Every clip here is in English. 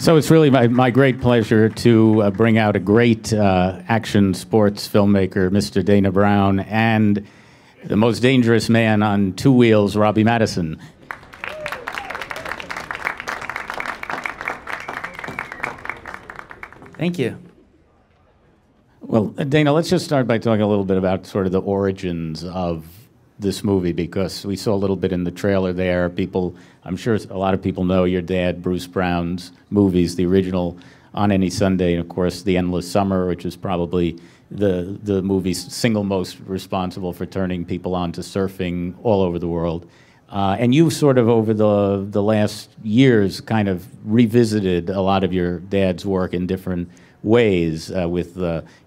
So it's really my great pleasure to bring out a great action sports filmmaker, Mr. Dana Brown, and the most dangerous man on two wheels, Robbie Maddison. Thank you. Well, Dana, let's just start by talking a little bit about sort of the origins of this movie, because we saw a little bit in the trailer there. People, I'm sure a lot of people know your dad, Bruce Brown's movies, the original On Any Sunday, and of course The Endless Summer, which is probably the movie's single most responsible for turning people on to surfing all over the world. And you sort of over the last years kind of revisited a lot of your dad's work in different ways, with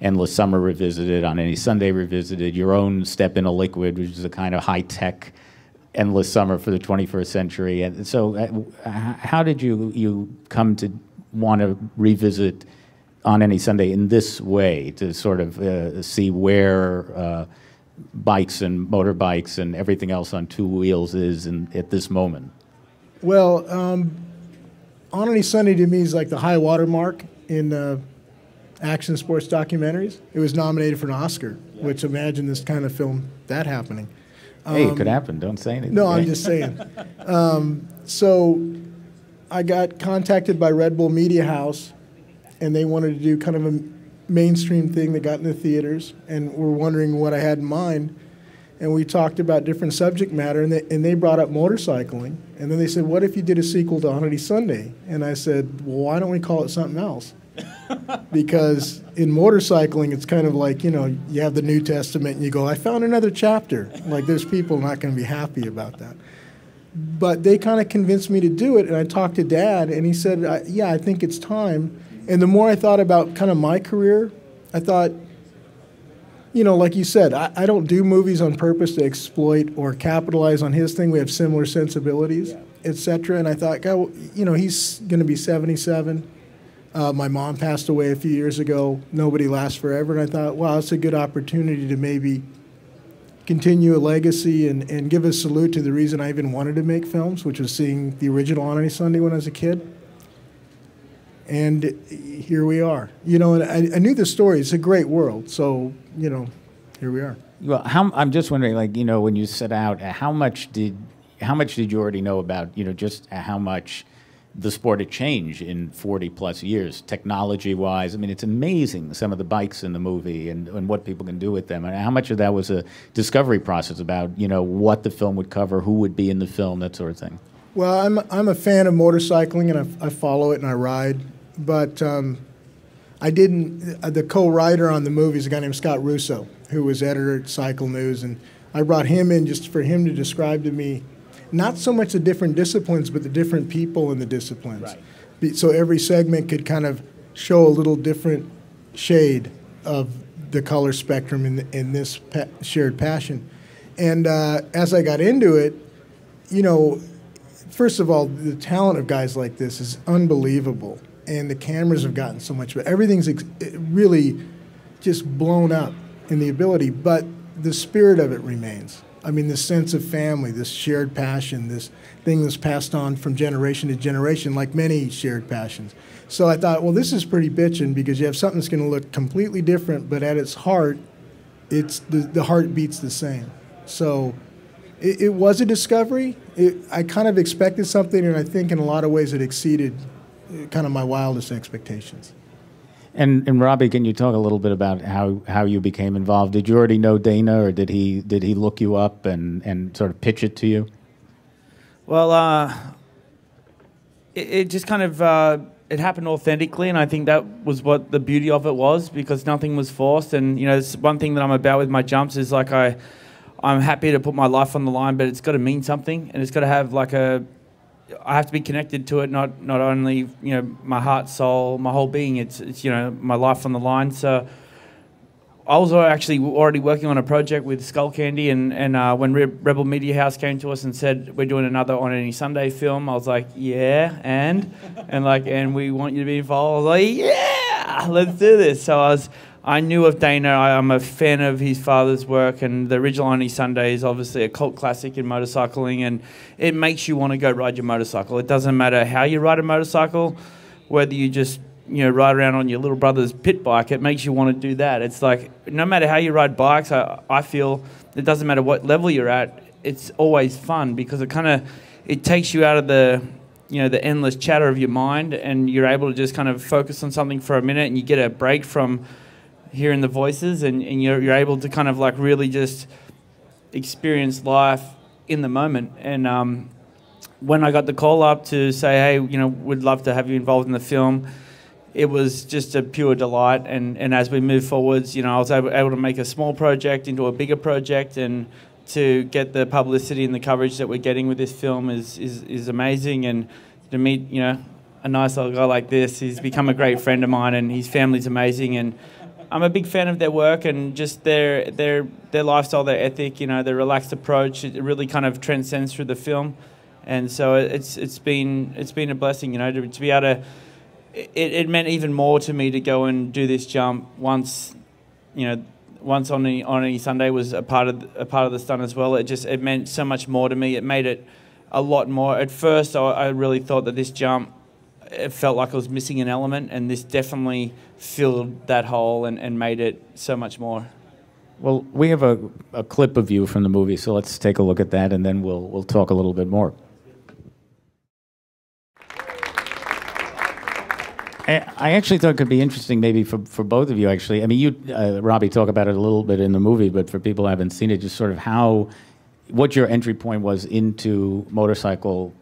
Endless Summer revisited, On Any Sunday revisited, your own Step in a Liquid, which is a kind of high-tech Endless Summer for the 21st century. And so how did you come to want to revisit On Any Sunday in this way, to sort of see where bikes and motorbikes and everything else on two wheels is at this moment? Well, On Any Sunday to me is like the high water mark in action sports documentaries. It was nominated for an Oscar, which, imagine this kind of film, that happening. Hey, it could happen. Don't say anything. No, I'm just saying. So I got contacted by Red Bull Media House, and they wanted to do kind of a mainstream thing that got in the theaters, and were wondering what I had in mind. And we talked about different subject matter, and they brought up motorcycling. And then they said, what if you did a sequel to On Any Sunday? And I said, well, why don't we call it something else? Because in motorcycling, it's kind of like, you know, you have the New Testament and you go, I found another chapter. Like, there's people not going to be happy about that. But they kind of convinced me to do it, and I talked to Dad, and he said, yeah, I think it's time. And the more I thought about kind of my career, I thought, you know, like you said, I don't do movies on purpose to exploit or capitalize on his thing. We have similar sensibilities, et cetera. And I thought, God, you know, he's going to be 77. My mom passed away a few years ago. Nobody lasts forever. And I thought, wow, it's a good opportunity to maybe continue a legacy and give a salute to the reason I even wanted to make films, which was seeing the original On Any Sunday when I was a kid. And here we are. You know, and I knew the story. It's a great world. So, you know, here we are. Well, I'm just wondering, like, you know, when you set out, how much did you already know about, you know, just how much the sport had changed in 40-plus years, technology-wise? I mean, it's amazing, some of the bikes in the movie and what people can do with them. And how much of that was a discovery process about, you know, what the film would cover, who would be in the film, that sort of thing? Well, I'm a fan of motorcycling, and I follow it and I ride. But I didn't, the co-writer on the movie is a guy named Scott Russo, who was editor at Cycle News, and I brought him in just for him to describe to me not so much the different disciplines, but the different people in the disciplines. Right. So every segment could kind of show a little different shade of the color spectrum in this shared passion. And as I got into it, you know, first of all, the talent of guys like this is unbelievable. And the cameras have gotten so much better. Everything's really just blown up in the ability, but the spirit of it remains. I mean, this sense of family, this shared passion, this thing that's passed on from generation to generation, like many shared passions. So I thought, well, this is pretty bitchin', because you have something that's going to look completely different, but at its heart, it's the heart beats the same. So it was a discovery. I kind of expected something, and I think in a lot of ways it exceeded kind of my wildest expectations. And Robbie, can you talk a little bit about how you became involved? Did you already know Dana, or did he look you up and sort of pitch it to you? Well, it just kind of it happened authentically, and I think that was what the beauty of it was, because nothing was forced. And you know, it's one thing that I'm about with my jumps is like I'm happy to put my life on the line, but it's got to mean something, and it's got to have like I have to be connected to it, not only, you know, my heart, soul, my whole being. It's you know, my life on the line. So I was actually already working on a project with Skull Candy, and when Rebel Media House came to us and said we're doing another On Any Sunday film, I was like, yeah, and we want you to be involved. I was like, yeah, let's do this. So I knew of Dana. I'm a fan of his father's work, and the original On Any Sunday is obviously a cult classic in motorcycling, and it makes you want to go ride your motorcycle. It doesn't matter how you ride a motorcycle, whether you just ride around on your little brother's pit bike, it makes you want to do that. It's like no matter how you ride bikes, I feel it doesn't matter what level you're at, it's always fun because it takes you out of the the endless chatter of your mind, and you're able to just kind of focus on something for a minute, and you get a break from hearing the voices, and you're able to kind of like really just experience life in the moment. And when I got the call up to say, hey, we'd love to have you involved in the film, it was just a pure delight. And as we move forwards, I was able to make a small project into a bigger project, and to get the publicity and the coverage that we're getting with this film is amazing. And to meet, a nice little guy like this, he's become a great friend of mine, and his family's amazing. And I'm a big fan of their work and just their lifestyle, their ethic, their relaxed approach. It really kind of transcends through the film. And so it's been a blessing, to be able to. It meant even more to me to go and do this jump once on any Sunday was a part of the stunt as well. It meant so much more to me. It made it a lot more. At first, I really thought that this jump, it felt like I was missing an element, and this definitely filled that hole and made it so much more. Well, we have a clip of you from the movie, so let's take a look at that, and then we'll talk a little bit more. I actually thought it could be interesting maybe for both of you, actually. I mean, you, Robbie, talk about it a little bit in the movie, but for people who haven't seen it, just sort of what your entry point was into motorcycle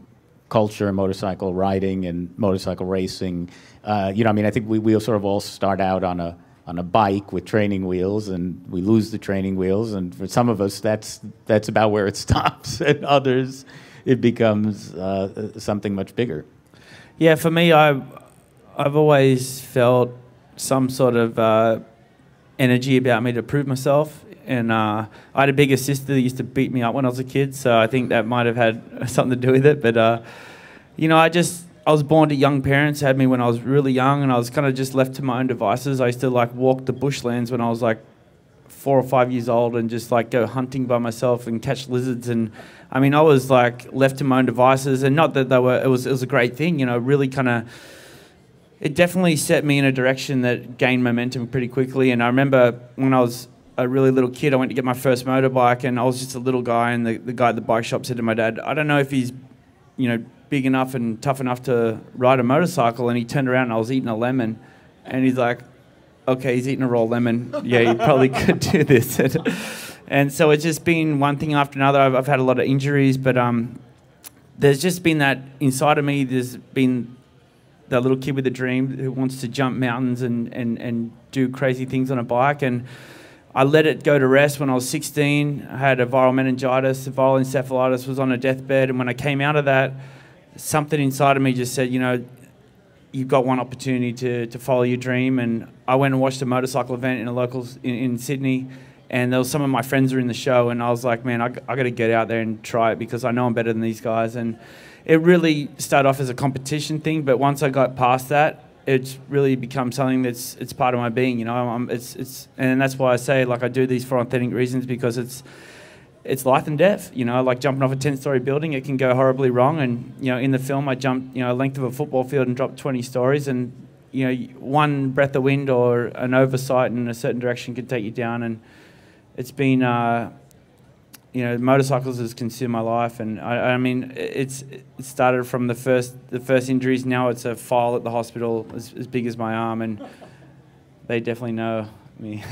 culture, motorcycle riding, and motorcycle racing. I mean, I think we sort of all start out on a bike with training wheels, and we lose the training wheels, and for some of us, that's about where it stops, and others, it becomes something much bigger. Yeah, for me, I've always felt some sort of energy about me to prove myself. And I had a bigger sister that used to beat me up when I was a kid, so I think that might have had something to do with it. But, I was born to young parents, had me when I was really young, and I was kind of just left to my own devices. I used to, walk the bushlands when I was, 4 or 5 years old and just, go hunting by myself and catch lizards. And, I mean, I was, left to my own devices. And not that it was a great thing, really kind of. It definitely set me in a direction that gained momentum pretty quickly. And I remember when I was a really little kid, I went to get my first motorbike, and I was just a little guy, and the guy at the bike shop said to my dad, I don't know if he's, big enough and tough enough to ride a motorcycle. And he turned around and I was eating a lemon, and he's like, okay, he's eating a raw lemon. Yeah, he probably could do this. And so it's just been one thing after another. I've had a lot of injuries, but there's just been that inside of me. There's been that little kid with a dream who wants to jump mountains and do crazy things on a bike. And I let it go to rest when I was 16. I had a viral meningitis, a viral encephalitis, was on a deathbed. And when I came out of that, something inside of me just said, you've got one opportunity to follow your dream. And I went and watched a motorcycle event in a local in Sydney. And there was some of my friends were in the show. And I was like, man, I got to get out there and try it because I know I'm better than these guys. And it really started off as a competition thing, but once I got past that, it's really become something it's part of my being. And that's why I say I do these for authentic reasons, because it's life and death. Like jumping off a 10-story building, it can go horribly wrong. And in the film, I jumped a length of a football field and dropped 20 stories. And one breath of wind or an oversight in a certain direction could take you down. And it's been. Motorcycles has consumed my life, and I mean, it started from the first injuries. Now it's a file at the hospital as big as my arm, and they definitely know me.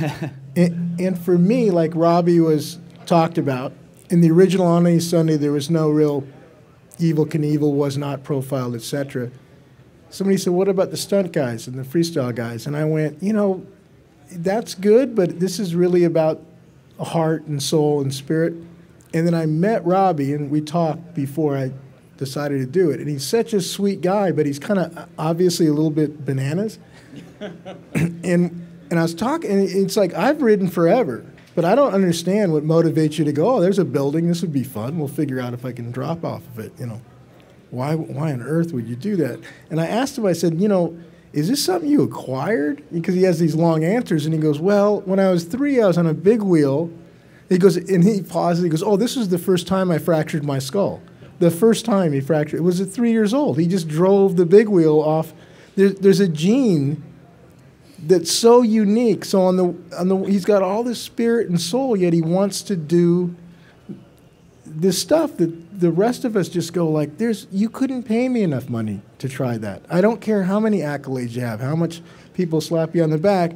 and for me, like Robbie was talked about, in the original On Any Sunday, there was no real Evel Knievel was not profiled, etc. Somebody said, what about the stunt guys and the freestyle guys? And I went, that's good, but this is really about heart and soul and spirit. And then I met Robbie, and we talked before I decided to do it. And he's such a sweet guy, but he's kind of obviously a little bit bananas. and I was talking, and it's like, I've ridden forever, but I don't understand what motivates you to go, oh, there's a building, this would be fun. We'll figure out if I can drop off of it, Why on earth would you do that? And I asked him, I said, is this something you acquired? Because he has these long answers, and he goes, well, when I was 3, I was on a big wheel. He goes, and he pauses, he goes, oh, this was the first time I fractured my skull. The first time he fractured, it was at 3 years old. He just drove the big wheel off there's a gene that's so unique. So he's got all this spirit and soul, yet he wants to do this stuff that the rest of us just go like, you couldn't pay me enough money to try that. I don't care how many accolades you have, how much people slap you on the back.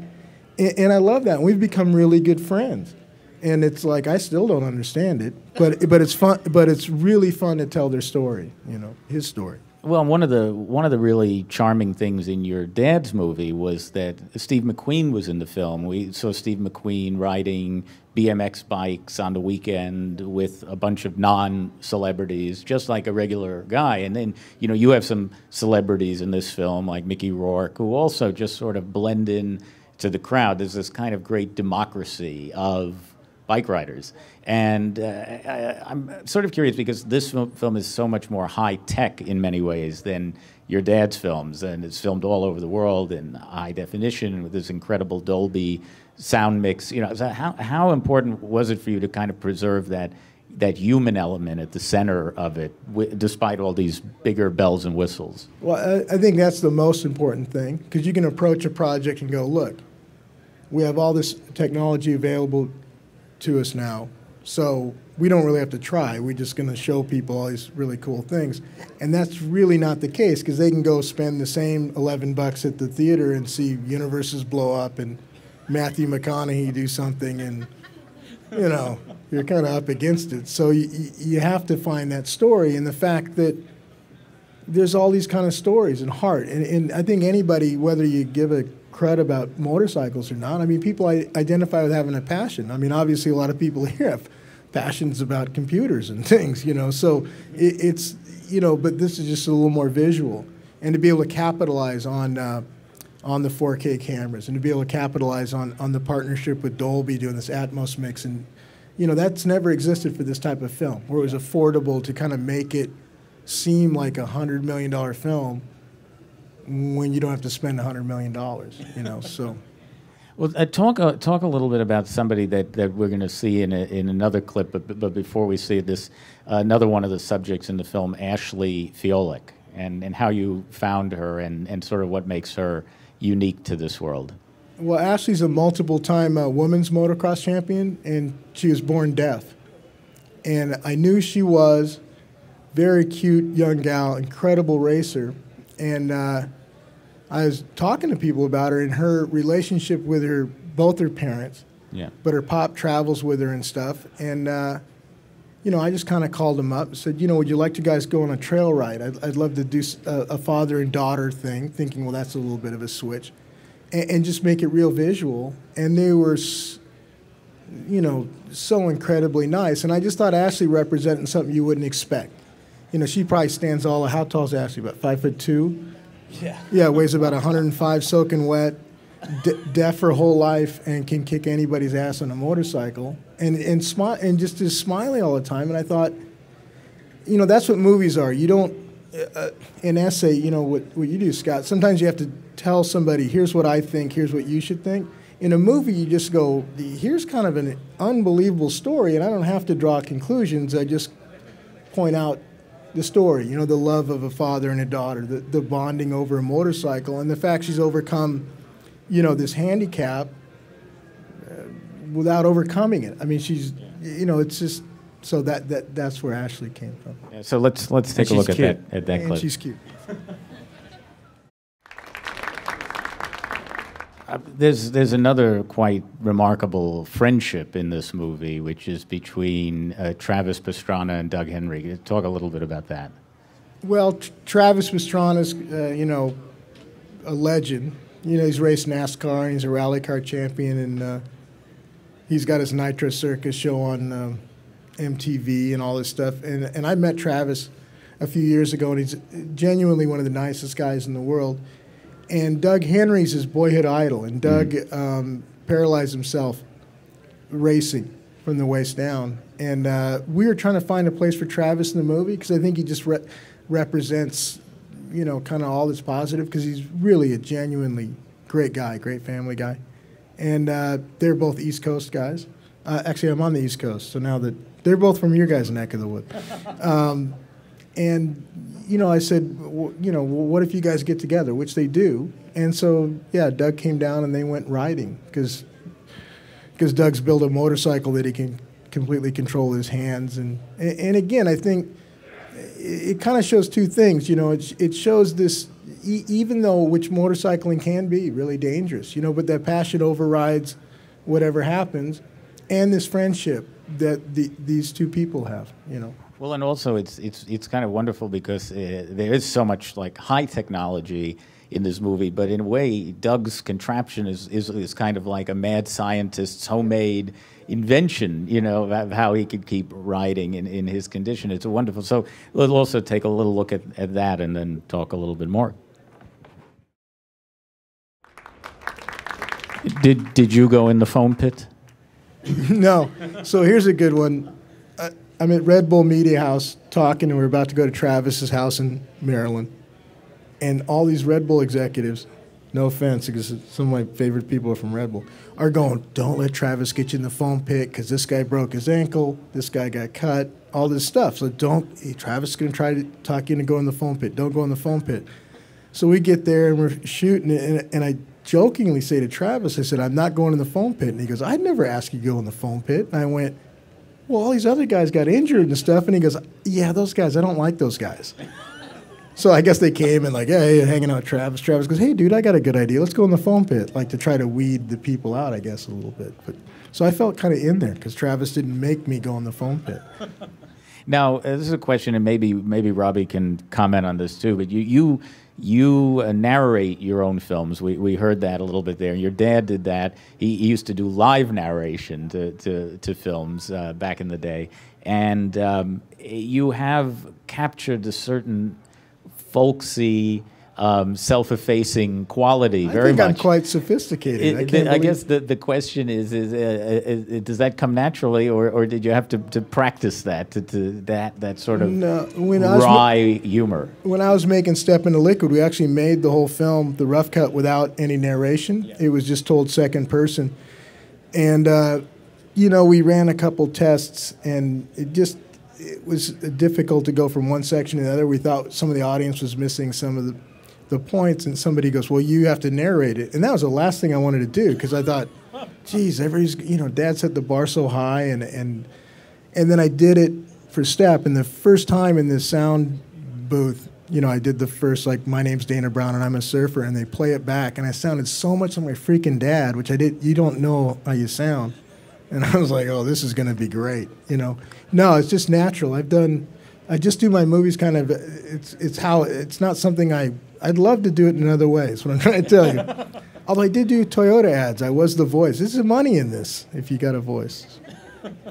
And I love that. And we've become really good friends. And it's like, I still don't understand it, but it's fun. But it's really fun to tell their story, his story. Well, one of the really charming things in your dad's movie was that Steve McQueen was in the film. We saw Steve McQueen riding BMX bikes on the weekend with a bunch of non-celebrities, just like a regular guy. And then, you have some celebrities in this film, like Mickey Rourke, who also just sort of blend in to the crowd. There's this kind of great democracy of bike riders. And I'm sort of curious because this film is so much more high-tech in many ways than your dad's films, and it's filmed all over the world in high definition with this incredible Dolby sound mix. So how important was it for you to kind of preserve that human element at the center of it, despite all these bigger bells and whistles? Well, I think that's the most important thing, because you can approach a project and go, look, we have all this technology available to us now, so we don't really have to try. We're just going to show people all these really cool things. And that's really not the case, because they can go spend the same $11 at the theater and see universes blow up and Matthew McConaughey do something, and, you're kind of up against it. So you have to find that story, and the fact that there's all these kind of stories and heart. And I think anybody, whether you give a crud about motorcycles or not, people identify with having a passion. Obviously a lot of people here have passions about computers and things, so it's, but this is just a little more visual. And to be able to capitalize on the 4K cameras, and to be able to capitalize on the partnership with Dolby doing this Atmos mix, and that's never existed for this type of film, where it was affordable to kind of make it seem like $100 million film when you don't have to spend $100 million, so. Well, talk a little bit about somebody that we're going to see in another clip, but before we see this, another one of the subjects in the film, Ashley Fiolic, and how you found her and sort of what makes her unique to this world. Well, Ashley's a multiple-time women's motocross champion, and she was born deaf. And I knew she was very cute young gal, incredible racer, and I was talking to people about her and her relationship with both her parents. Yeah. But her pop travels with her and stuff. And, I just kind of called him up and said, would you like to guys go on a trail ride? I'd love to do a father and daughter thing, thinking, well, that's a little bit of a switch. And just make it real visual. And they were, so incredibly nice. And I just thought Ashley represented something you wouldn't expect. She probably stands how tall is Ashley? About 5'2"? Yeah. Yeah, weighs about 105, soaking wet, deaf her whole life, and can kick anybody's ass on a motorcycle, and just is smiling all the time. And I thought, that's what movies are. You don't, an essay, what you do, Scott. Sometimes you have to tell somebody, here's what I think, here's what you should think. In a movie, you just go, here's kind of an unbelievable story, and I don't have to draw conclusions. I just point out the story, the love of a father and a daughter, the bonding over a motorcycle, and the fact she's overcome, this handicap without overcoming it. She's, it's just, so that's where Ashley came from. Yeah, so let's take a look at that clip. And she's cute. There's another quite remarkable friendship in this movie, which is between Travis Pastrana and Doug Henry. Talk a little bit about that. Well, Travis Pastrana's, a legend. He's raced NASCAR, and he's a rally car champion, and he's got his Nitro Circus show on MTV and all this stuff. And I met Travis a few years ago, and he's genuinely one of the nicest guys in the world. And Doug Henry's his boyhood idol, and Doug paralyzed himself racing from the waist down. And we were trying to find a place for Travis in the movie, because I think he just represents, kind of all that's positive, because he's really a genuinely great guy, great family guy. And they're both East Coast guys. Actually, I'm on the East Coast, so now that they're both from your guys' neck of the wood. And, I said, what if you guys get together, which they do. And so, yeah, Doug came down and they went riding because Doug's built a motorcycle that he can completely control his hands. And again, I think it kind of shows two things. It shows this, even though which motorcycling can be really dangerous, but that passion overrides whatever happens, and this friendship that these two people have. Well, and also it's kind of wonderful because there is so much like high technology in this movie, but in a way, Doug's contraption is kind of like a mad scientist's homemade invention, of how he could keep riding in his condition. It's a wonderful. So we'll also take a little look at that and then talk a little bit more. Did you go in the foam pit? No. So here's a good one. I'm at Red Bull Media House talking, and we're about to go to Travis's house in Maryland. And all these Red Bull executives, no offense, because some of my favorite people are from Red Bull, are going, don't let Travis get you in the foam pit because this guy broke his ankle, this guy got cut, all this stuff. So Travis is going to try to talk you into going in the foam pit. Don't go in the foam pit. So we get there and we're shooting, and I jokingly say to Travis, I said, I'm not going in the foam pit. And he goes, I'd never ask you to go in the foam pit. And I went, well, all these other guys got injured and stuff. And he goes, yeah, those guys, I don't like those guys. So I guess they came and like, hey, hanging out with Travis. Travis goes, hey, dude, I got a good idea. Let's go in the foam pit, like to try to weed the people out, I guess, a little bit. But so I felt kind of in there because Travis didn't make me go in the foam pit. Now, this is a question, and maybe Robbie can comment on this too, but you narrate your own films. We heard that a little bit there. Your dad did that. He used to do live narration to films back in the day. And you have captured a certain folksy, self-effacing quality very much. I think I'm quite sophisticated. I guess the question is does that come naturally, or did you have to practice that, that sort of wry humor? When I was making Step into Liquid, we actually made the whole film, the rough cut, without any narration. Yeah. It was just told second person. And, we ran a couple tests, and it was difficult to go from one section to the other. We thought some of the audience was missing some of the points, and somebody goes, well, you have to narrate it. And that was the last thing I wanted to do, because I thought, geez, Dad set the bar so high, and then I did it for Step, and the first time in the sound booth, I did the first, like, my name's Dana Brown and I'm a surfer, and they play it back, and I sounded so much like my freaking dad, which you don't know how you sound. And I was like, oh, this is going to be great, No, it's just natural. I just do my movies kind of, it's not something I'd love to do it in another way, is what I'm trying to tell you. Although I did do Toyota ads. I was the voice. There's money in this if you got a voice.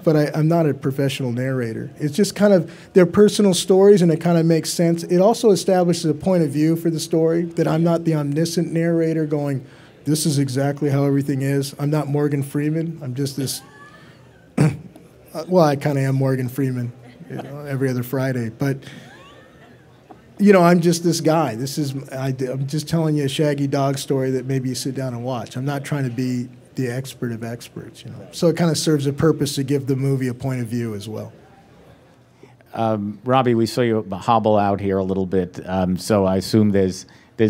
But I'm not a professional narrator. It's just kind of their personal stories, and it kind of makes sense. It also establishes a point of view for the story, that I'm not the omniscient narrator going, this is exactly how everything is. I'm not Morgan Freeman. I'm just this, well, I kind of am Morgan Freeman, every other Friday. But, I'm just this guy. I'm just telling you a Shaggy Dog story that maybe you sit down and watch. I'm not trying to be the expert of experts, So it kind of serves a purpose to give the movie a point of view as well. Robbie, we saw you hobble out here a little bit, so I assume there's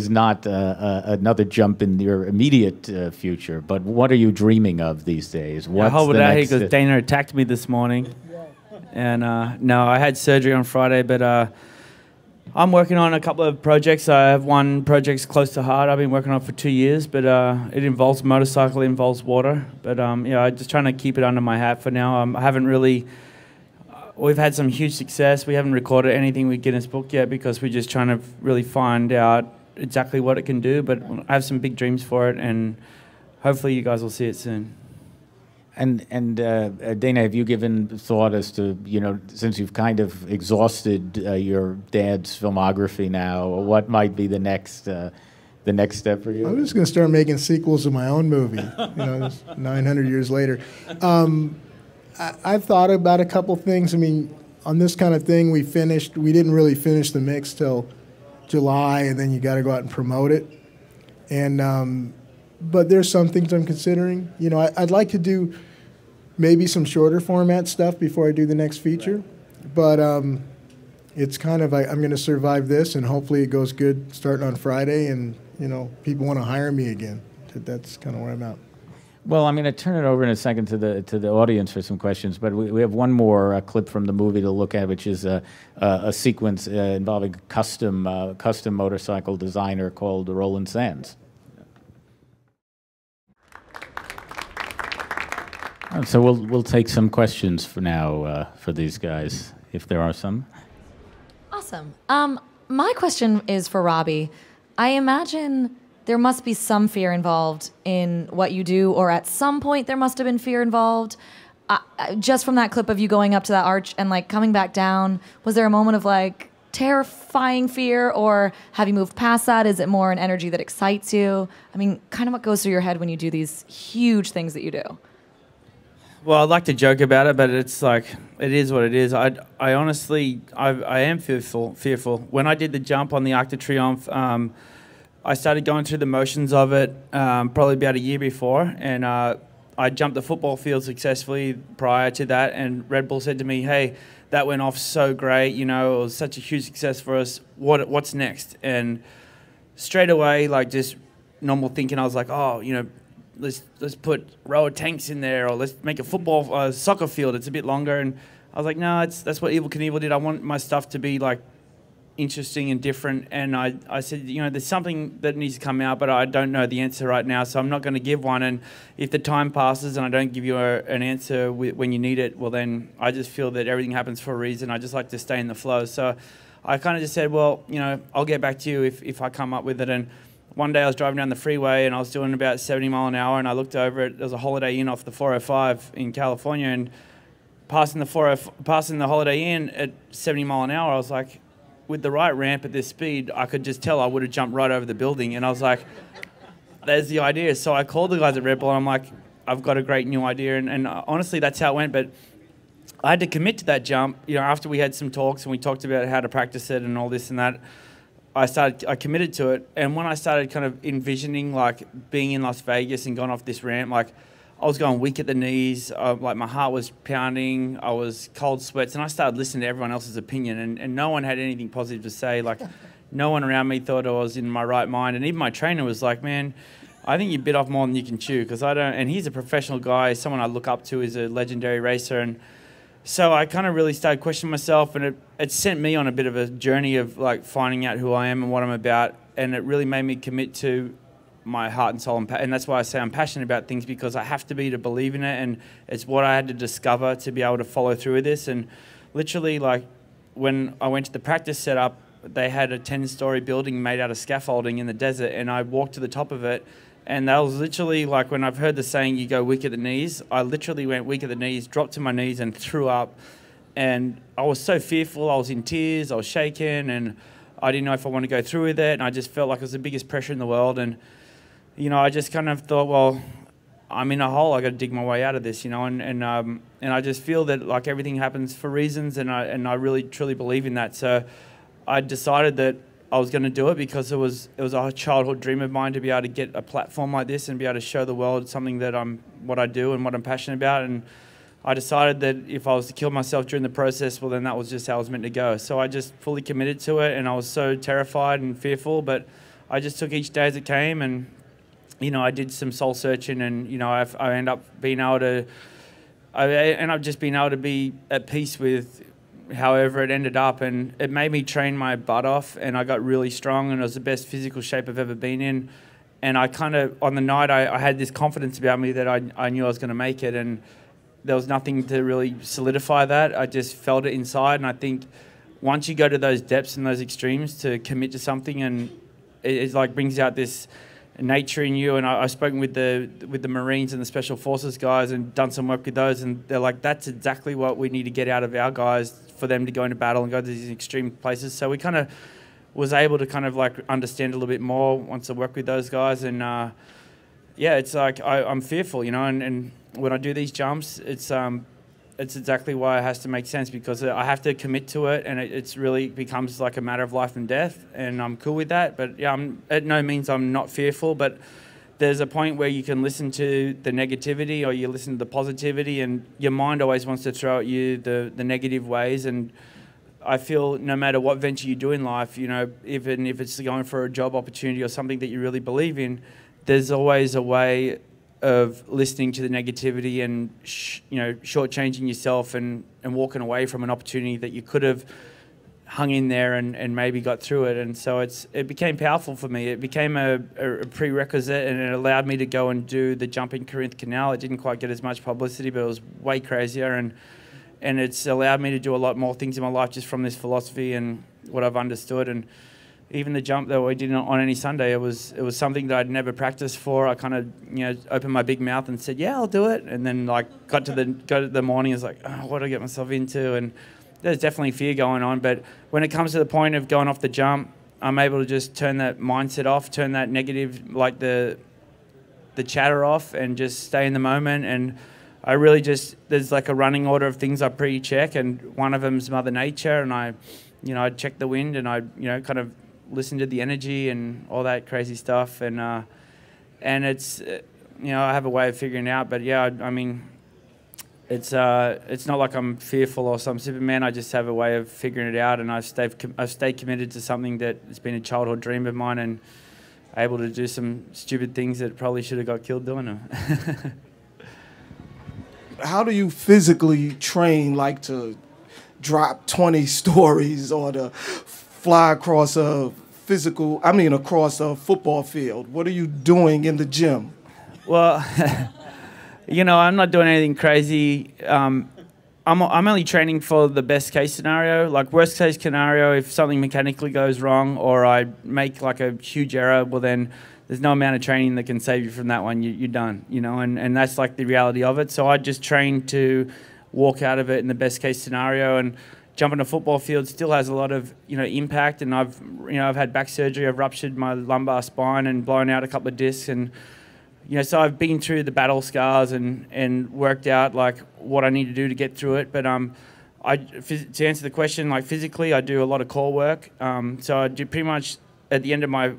not another jump in your immediate future, but what are you dreaming of these days? I hobbled out here because Dana attacked me this morning. And no, I had surgery on Friday, but I'm working on a couple of projects. I have one project close to heart. I've been working on it for 2 years, but it involves motorcycle, it involves water. But I'm just trying to keep it under my hat for now. I haven't really... We've had some huge success. We haven't recorded anything with Guinness Book yet because we're just trying to really find out exactly what it can do. But I have some big dreams for it, and hopefully you guys will see it soon. And Dana, have you given thought as to, since you've kind of exhausted your dad's filmography now, what might be the next step for you? I'm just going to start making sequels of my own movie, 900 years later. I've thought about a couple things. I mean, on this kind of thing, we didn't really finish the mix till July, and then you got to go out and promote it. And but there's some things I'm considering. I'd like to do maybe some shorter format stuff before I do the next feature. Right. But it's kind of I'm going to survive this, and hopefully it goes good starting on Friday, and people want to hire me again. That's kind of where I'm at. Well, I'm going to turn it over in a second to the audience for some questions, but we have one more clip from the movie to look at, which is a sequence involving a custom motorcycle designer called Roland Sands. So we'll take some questions for now for these guys, if there are some. Awesome. My question is for Robbie. I imagine there must be some fear involved in what you do, or at some point there must have been fear involved. Just from that clip of you going up to that arch and like coming back down, was there a moment of like terrifying fear, or have you moved past that? Is it more an energy that excites you? I mean, kind of what goes through your head when you do these huge things that you do? Well, I'd like to joke about it, but it's like, it is what it is. I honestly, I am fearful. When I did the jump on the Arc de Triomphe, I started going through the motions of it probably about a year before, and I jumped the football field successfully prior to that, and Red Bull said to me, hey, that went off so great, it was such a huge success for us, what's next? And straight away, like just normal thinking, I was like, oh, let's put a row of tanks in there, or let's make a soccer field. It's a bit longer. And I was like, no, that's what Evel Knievel did. I want my stuff to be like interesting and different. And I said, there's something that needs to come out, but I don't know the answer right now, so I'm not going to give one. And if the time passes and I don't give you an answer when you need it, well, then I just feel that everything happens for a reason. I just like to stay in the flow. So I kind of just said, well, I'll get back to you if I come up with it. And one day I was driving down the freeway and I was doing about 70 miles an hour, and I looked over it. There was a Holiday Inn off the 405 in California, and passing the Holiday Inn at 70 miles an hour, I was like, with the right ramp at this speed, I could just tell I would have jumped right over the building. And I was like, there's the idea. So I called the guys at Red Bull, and I'm like, I've got a great new idea. And honestly, that's how it went. But I had to commit to that jump. After we had some talks and we talked about how to practice it and all this and that, I committed to it. And when I started kind of envisioning like being in Las Vegas and going off this ramp, like I was going weak at the knees, like my heart was pounding, I was cold sweats, and I started listening to everyone else's opinion, and no one had anything positive to say. Like no one around me thought I was in my right mind. And even my trainer was like, man, I think you bit off more than you can chew, because I don't, and he's a professional guy, someone I look up to, is a legendary racer. And so I kind of really started questioning myself, and it sent me on a bit of a journey of like finding out who I am and what I'm about, and it really made me commit to my heart and soul, and that's why I say I'm passionate about things, because I have to be to believe in it, and it's what I had to discover to be able to follow through with this. And literally, like when I went to the practice setup, they had a 10-story building made out of scaffolding in the desert, and I walked to the top of it. And that was literally like when I've heard the saying, you go weak at the knees, I literally went weak at the knees, dropped to my knees and threw up. And I was so fearful, I was in tears, I was shaking, and I didn't know if I wanted to go through with it. And I just felt like it was the biggest pressure in the world. And, I just kind of thought, well, I'm in a hole, I got to dig my way out of this, and I just feel that like everything happens for reasons, and I really truly believe in that. So I decided that I was going to do it because it was a childhood dream of mine to be able to get a platform like this and be able to show the world something that what I do and what I'm passionate about. And I decided that if I was to kill myself during the process, well, then that was just how it was meant to go. So I just fully committed to it, and I was so terrified and fearful, but I just took each day as it came. And I did some soul searching, and I ended up being able to just being able to be at peace with however it ended up, and it made me train my butt off, and I got really strong, and it was the best physical shape I've ever been in. And I kind of, on the night, I had this confidence about me that I knew I was going to make it, and there was nothing to really solidify that. I just felt it inside, and I think once you go to those depths and those extremes to commit to something, and it like brings out this nature in you. And I've spoken with the Marines and the Special Forces guys and done some work with those, and they're like, that's exactly what we need to get out of our guys for them to go into battle and go to these extreme places. So we kind of was able to kind of like understand a little bit more once I worked with those guys. And it's like I'm fearful, and when I do these jumps, it's exactly why it has to make sense, because I have to commit to it, and it's really becomes like a matter of life and death, and I'm cool with that. But yeah, at no means I'm not fearful, but there's a point where you can listen to the negativity or you listen to the positivity, and your mind always wants to throw at you the negative ways. And I feel no matter what venture you do in life, you know, even if it's going for a job opportunity or something that you really believe in, there's always a way of listening to the negativity and you know, shortchanging yourself and walking away from an opportunity that you could have hung in there and maybe got through it. And so it became powerful for me. It became a prerequisite, and it allowed me to go and do the jump in Corinth Canal. It didn't quite get as much publicity, but it was way crazier, and it's allowed me to do a lot more things in my life just from this philosophy and what I've understood. And even the jump that we did on any Sunday, it was something that I'd never practiced for. I kind of, you know, opened my big mouth and said, yeah, I'll do it. And then like got to the morning, it's like, oh, what do I get myself into? And there's definitely fear going on. But when it comes to the point of going off the jump, I'm able to just turn that mindset off, turn that negative, like the chatter off, and just stay in the moment. And I really just, there's like a running order of things I pre-check, and one of them is Mother Nature, and I check the wind, and I, you know, kind of listen to the energy and all that crazy stuff, and it's, you know, I have a way of figuring it out. But yeah, I mean, it's not like I'm fearful or some Superman. I just have a way of figuring it out, and I've stayed committed to something that has been a childhood dream of mine, and able to do some stupid things that probably should have got killed doing them. How do you physically train, like to drop 20 stories or to fly across across a football field? What are you doing in the gym? Well, you know, I'm not doing anything crazy. I'm only training for the best case scenario. Like worst case scenario, if something mechanically goes wrong or I make like a huge error, well then there's no amount of training that can save you from that one. You're done, you know, and that's like the reality of it. So I just train to walk out of it in the best case scenario. And jumping a football field still has a lot of, you know, impact. And I've had back surgery. I've ruptured my lumbar spine and blown out a couple of discs. And, you know, so I've been through the battle scars and worked out like what I need to do to get through it. But to answer the question, like physically, I do a lot of core work. So I do pretty much at the end of my,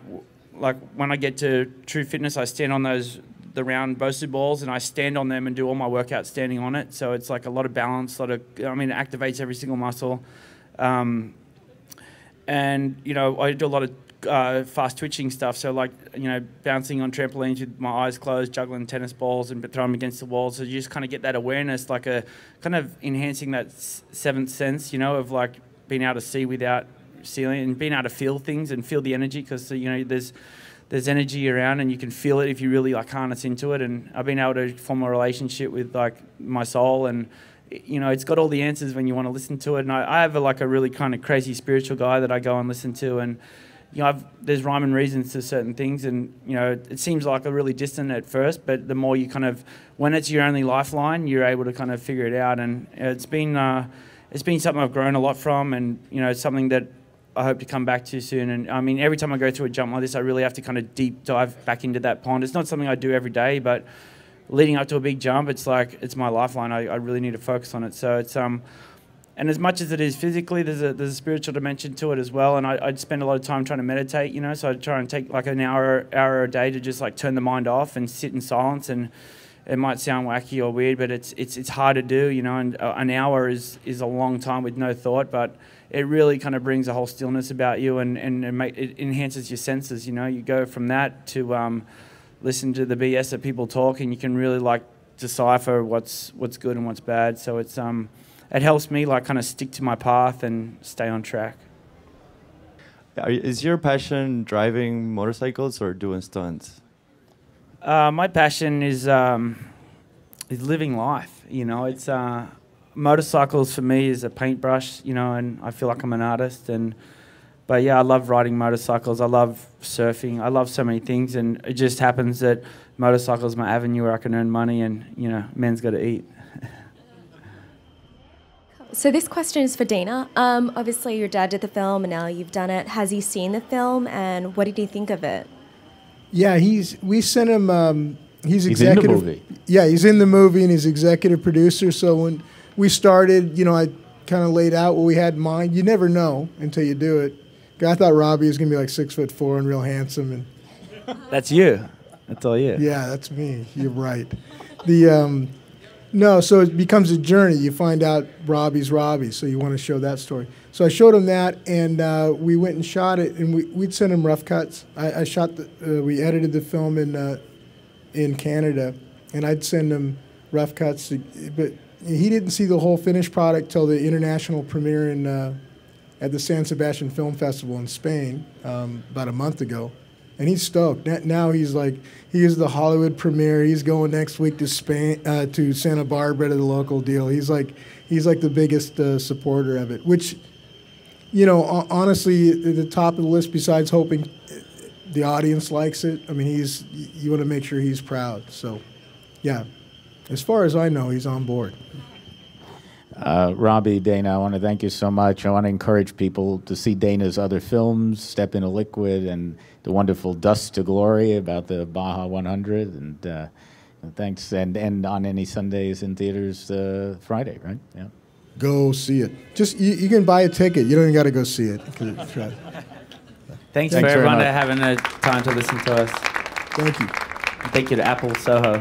like when I get to true fitness, I stand on the round Bosu balls, and I stand on them and do all my workouts standing on it. So it's like a lot of balance, it activates every single muscle. And, you know, I do a lot of fast twitching stuff. So like, you know, bouncing on trampolines with my eyes closed, juggling tennis balls and throwing them against the wall. So you just kind of get that awareness, like a kind of enhancing that seventh sense, you know, of like being able to see without seeing and being able to feel things and feel the energy, because, you know, there's energy around and you can feel it if you really like harness into it. And I've been able to form a relationship with like my soul, and, you know, it's got all the answers when you want to listen to it. And I have a really kind of crazy spiritual guy that I go and listen to, and, you know, there's rhyme and reasons to certain things, and, you know, it seems like a really distant at first, but the more you kind of, when it's your only lifeline, you're able to kind of figure it out. And it's been something I've grown a lot from, and, you know, it's something that I hope to come back to soon. And I mean, every time I go through a jump like this, I really have to kind of deep dive back into that pond. It's not something I do every day, but leading up to a big jump, it's like, it's my lifeline. I really need to focus on it. So it's, and as much as it is physically, there's a spiritual dimension to it as well. And I'd spend a lot of time trying to meditate, you know, so I'd try and take like an hour a day to just like turn the mind off and sit in silence. And it might sound wacky or weird, but it's hard to do, you know, and an hour is a long time with no thought, but it really kind of brings a whole stillness about you, and it enhances your senses, you know. You go from that to listen to the BS that people talk, and you can really like decipher what's good and what's bad. So it's it helps me like kind of stick to my path and stay on track. Is your passion driving motorcycles or doing stunts? My passion is living life, you know. It's motorcycles for me is a paintbrush, you know, and I feel like I'm an artist. But yeah, I love riding motorcycles. I love surfing. I love so many things, and it just happens that motorcycles are my avenue where I can earn money, and, you know, men's got to eat. So this question is for Dina. Obviously, your dad did the film, and now you've done it. Has he seen the film, and what did he think of it? Yeah, we sent him. He's executive. in the movie. Yeah, he's in the movie, and he's executive producer. So when we started, you know, I kind of laid out what we had in mind. You never know until you do it. I thought Robbie was gonna be like 6'4" and real handsome, and That's you. That's all you. yeah, that's me. You're right. No, so it becomes a journey. You find out Robbie's Robbie, so you want to show that story. So I showed him that, and we went and shot it, and we'd send him rough cuts. I shot we edited the film in Canada, and I'd send him rough cuts, but he didn't see the whole finished product till the international premiere at the San Sebastian Film Festival in Spain about a month ago. And he's stoked. Now he's like, he is the Hollywood premiere. He's going next week to Spain, to Santa Barbara to the local deal. He's like the biggest supporter of it. Which, you know, honestly, at the top of the list besides hoping the audience likes it. I mean, you want to make sure he's proud. So, yeah, as far as I know, he's on board. Robbie, Dana, I want to thank you so much. I want to encourage people to see Dana's other films, Step Into Liquid and the wonderful Dust to Glory about the Baja 100. And thanks. And on any Sundays in theaters Friday, right? Yeah. Go see it. Just you can buy a ticket. You don't even got to go see it. Thanks for everyone having the time to listen to us. Thank you. Thank you to Apple Soho.